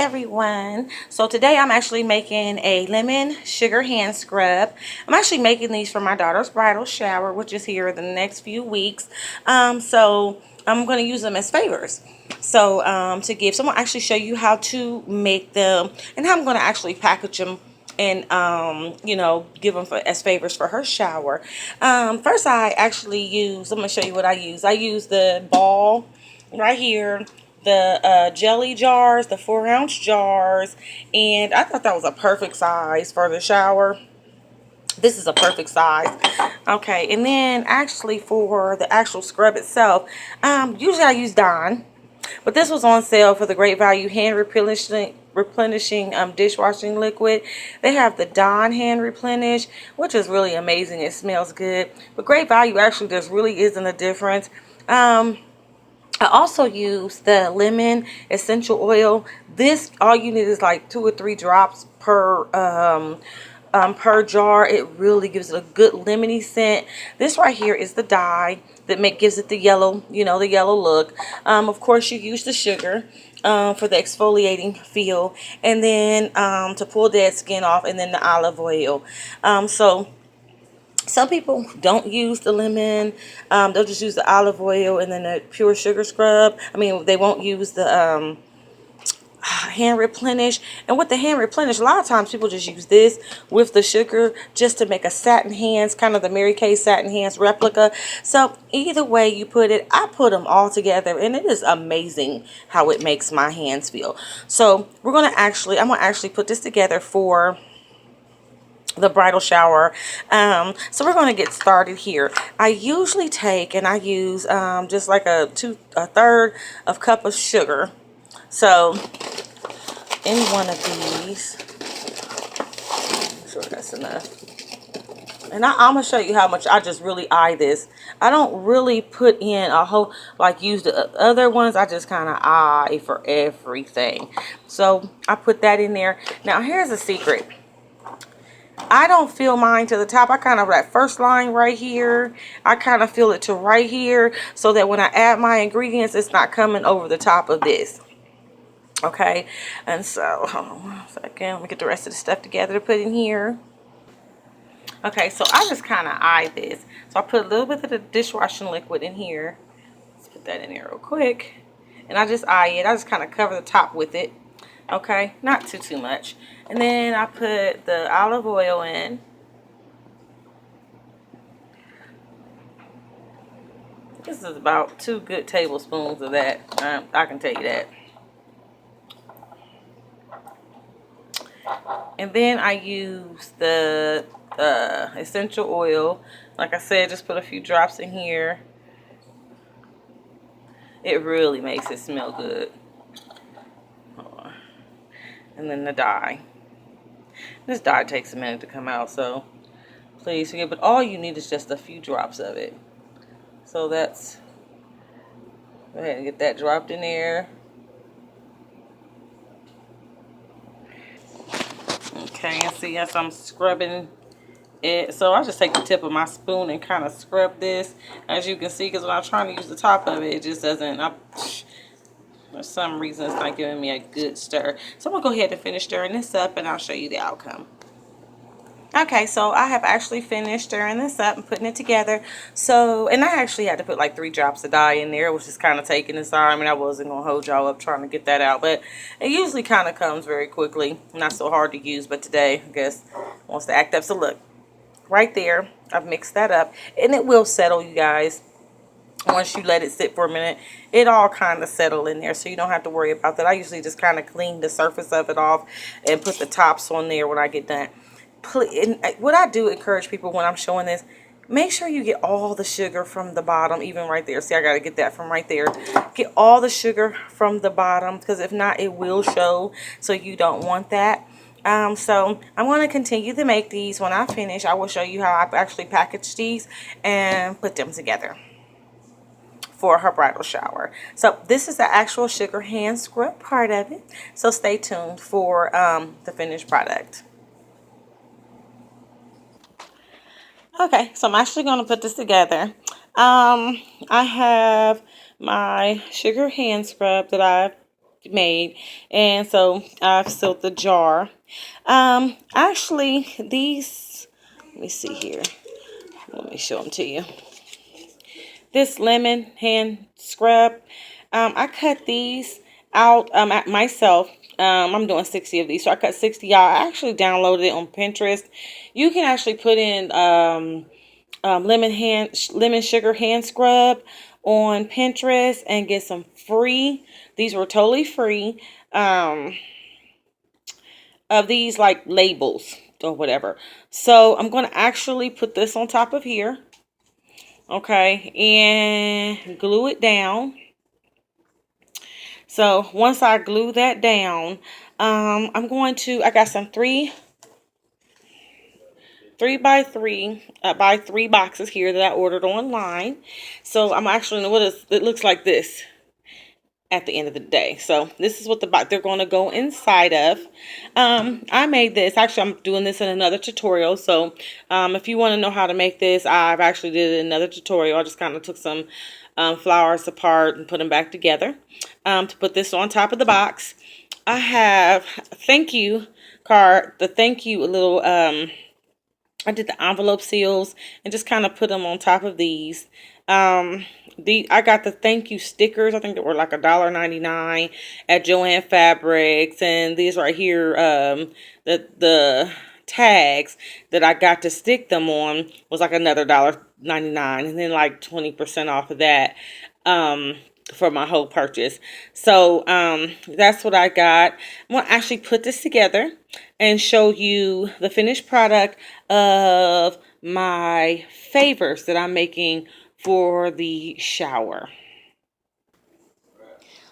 everyone. So today I'm actually making a lemon sugar hand scrub. I'm actually making these for my daughter's bridal shower, which is here in the next few weeks. So I'm going to use them as favors. So to give, so I'm going to actually show you how to make them and how I'm going to actually package them and you know, give them as favors for her shower. First I actually use, I'm going to show you what I use. I use the ball right here, the jelly jars, the 4-ounce jars, and I thought that was a perfect size for the shower. This is a perfect size. Okay, and then actually for the actual scrub itself, usually I use Dawn, but this was on sale for the Great Value hand replenishing dishwashing liquid. They have the Dawn hand replenish, which is really amazing. It smells good, but Great Value actually there really isn't a difference. I also use the lemon essential oil. This, all you need is like 2 or 3 drops per jar. It really gives it a good lemony scent. This right here is the dye that gives it the yellow, you know, the yellow look. Of course, you use the sugar for the exfoliating feel, and then to pull dead skin off, and then the olive oil. So some people don't use the lemon. They'll just use the olive oil and then the pure sugar scrub. I mean, they won't use the hand replenish. And with the hand replenish, a lot of times people just use this with the sugar just to make a satin hands, kind of the Mary Kay satin hands replica. So either way you put it, I put them all together, and it is amazing how it makes my hands feel. So I'm going to actually put this together for the bridal shower. So we're going to get started here. I usually take and I use just like a third of cup of sugar. So in one of these, I'm sure that's enough. And I'm going to show you how much I just really eye this. I don't really put in a whole, like use the other ones. I just kind of eye for everything. So I put that in there. Now here's a secret. I don't fill mine to the top. I kind of, that first line right here, I kind of fill it to right here so that when I add my ingredients, it's not coming over the top of this. Okay, and so, hold on 1 second. Let me get the rest of the stuff together to put in here. Okay, so I just kind of eye this. So I put a little bit of the dishwashing liquid in here. Let's put that in there real quick. And I just eye it. I just kind of cover the top with it. Okay, not too much. And then I put the olive oil in. This is about 2 good tablespoons of that. I can tell you that. And then I use the essential oil. Like I said, just put a few drops in here. It really makes it smell good. And then the dye. This dye takes a minute to come out, so please forgive, but all you need is just a few drops of it. So that's, go ahead and get that dropped in there. Okay, and see, as I'm scrubbing it, so I just take the tip of my spoon and kind of scrub this, as you can see, because when I'm trying to use the top of it, it just doesn't, for some reason it's not giving me a good stir. So I'm going to go ahead and finish stirring this up, and I'll show you the outcome. Okay, so I have actually finished stirring this up and putting it together. So, and I actually had to put like 3 drops of dye in there, which is kind of taking its time. I mean, I wasn't going to hold y'all up trying to get that out, but it usually kind of comes very quickly. Not so hard to use, but today, I guess, wants to act up. So look, right there, I've mixed that up, and it will settle, you guys. Once you let it sit for a minute, it all kind of settle in there, so you don't have to worry about that. I usually just kind of clean the surface of it off and put the tops on there when I get done. And what I do encourage people when I'm showing this, make sure you get all the sugar from the bottom, even right there. See, I got to get that from right there. Get all the sugar from the bottom, because if not, it will show, so you don't want that. So I'm going to continue to make these. When I finish, I will show you how I actually package these and put them together for her bridal shower. So this is the actual sugar hand scrub part of it. So stay tuned for the finished product. Okay, so I'm actually going to put this together. I have my sugar hand scrub that I've made. And so I've sealed the jar. Actually, these, let me see here. Let me show them to you. This lemon hand scrub, I cut these out myself. I'm doing 60 of these, so I cut 60 out. I actually downloaded it on Pinterest. You can actually put in lemon sugar hand scrub on Pinterest and get some free. These were totally free. Of these like labels or whatever. So I'm going to actually put this on top of here. Okay, and glue it down. So once I glue that down, I'm going to, I got some three by three boxes here that I ordered online. So I'm actually, it looks like this at the end of the day. So this is what they're going to go inside of. I made this. Actually, I'm doing this in another tutorial. So if you want to know how to make this, I've actually did another tutorial. I just kind of took some flowers apart and put them back together to put this on top of the box. I have a thank you card, the thank you little, I did the envelope seals and just kind of put them on top of these. I got the thank you stickers. I think they were like $1.99 at Joann Fabrics, and these right here, the tags that I got to stick them on was like another $1.99, and then like 20% off of that for my whole purchase. So that's what I got. I'm gonna actually put this together and show you the finished product of my favors that I'm making for the shower.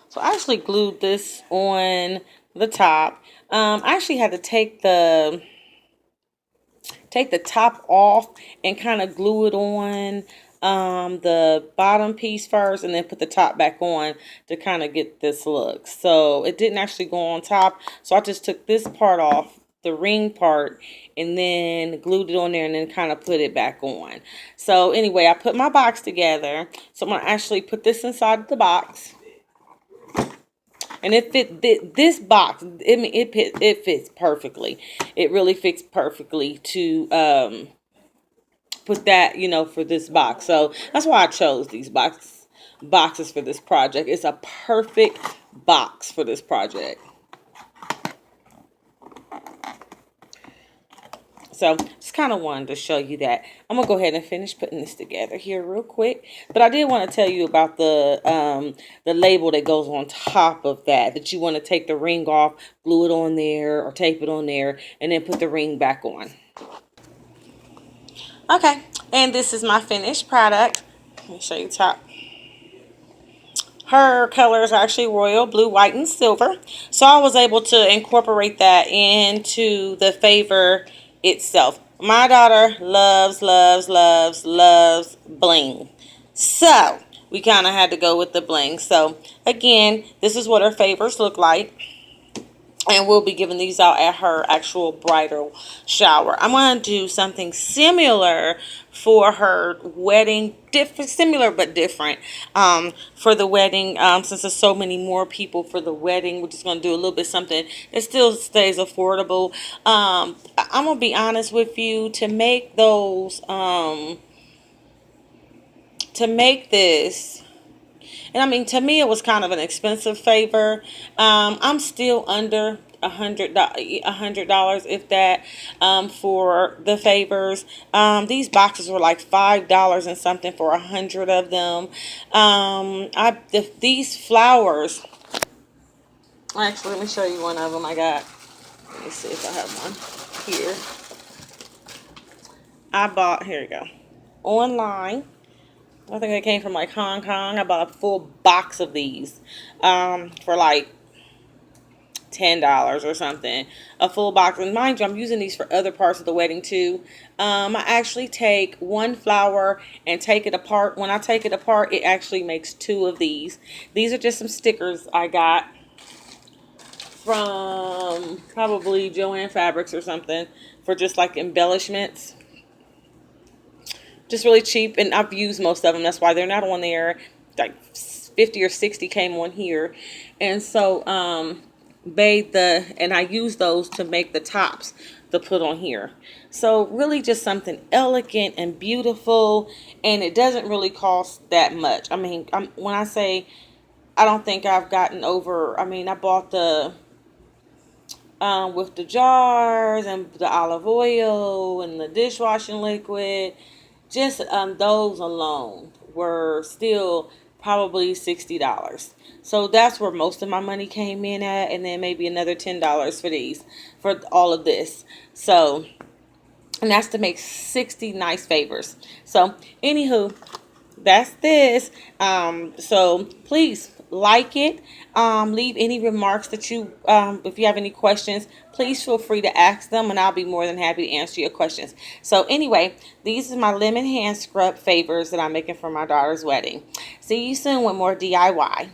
So I actually glued this on the top. I actually had to take the top off and kind of glue it on the bottom piece first, and then put the top back on to kind of get this look. So it didn't actually go on top, so I just took this part off, the ring part, and then glued it on there and then kind of put it back on. So anyway, I put my box together. So I'm going to actually put this inside the box. And this box, it fits perfectly. It really fits perfectly to put that, for this box. So that's why I chose these boxes for this project. It's a perfect box for this project. So just kind of wanted to show you that. I'm going to go ahead and finish putting this together here real quick. But I did want to tell you about the label that goes on top of that you want to take the ring off, glue it on there, or tape it on there, and then put the ring back on. Okay, and this is my finished product. Let me show you top. Her colors are actually royal blue, white, and silver. So I was able to incorporate that into the favor itself. My daughter loves, loves, loves, loves bling. So we kind of had to go with the bling. So again, this is what her favors look like. And we'll be giving these out at her actual bridal shower. I'm going to do something similar for her wedding. Similar but different for the wedding. Since there's so many more people for the wedding, we're just going to do a little bit something that still stays affordable. I'm going to be honest with you. To make those, to make this... And I mean, to me, it was kind of an expensive favor. I'm still under $100, if that, for the favors. These boxes were like $5 and something for 100 of them. These flowers. Actually, let me show you one of them I got. Let me see if I have one here. I bought, here we go, online. I think they came from like Hong Kong. I bought a full box of these for like $10 or something. A full box. And mind you, I'm using these for other parts of the wedding too. I actually take one flower and take it apart. When I take it apart, it actually makes two of these. These are just some stickers I got from probably Joann Fabrics or something for just like embellishments. Just really cheap, and I've used most of them. That's why they're not on there. Like $50 50 or 60 came on here. And so and I used those to make the tops to put on here. So really just something elegant and beautiful, and it doesn't really cost that much. I mean, when I say, I don't think I've gotten over, I mean, I bought the with the jars and the olive oil and the dishwashing liquid. Just those alone were still probably $60. So that's where most of my money came in at, and then maybe another $10 for all of this. So, and that's to make 60 nice favors. So, anywho, that's this. So please like it. Leave any remarks that you, if you have any questions, please feel free to ask them, and I'll be more than happy to answer your questions. So anyway, these are my lemon hand scrub favors that I'm making for my daughter's wedding. See you soon with more DIY.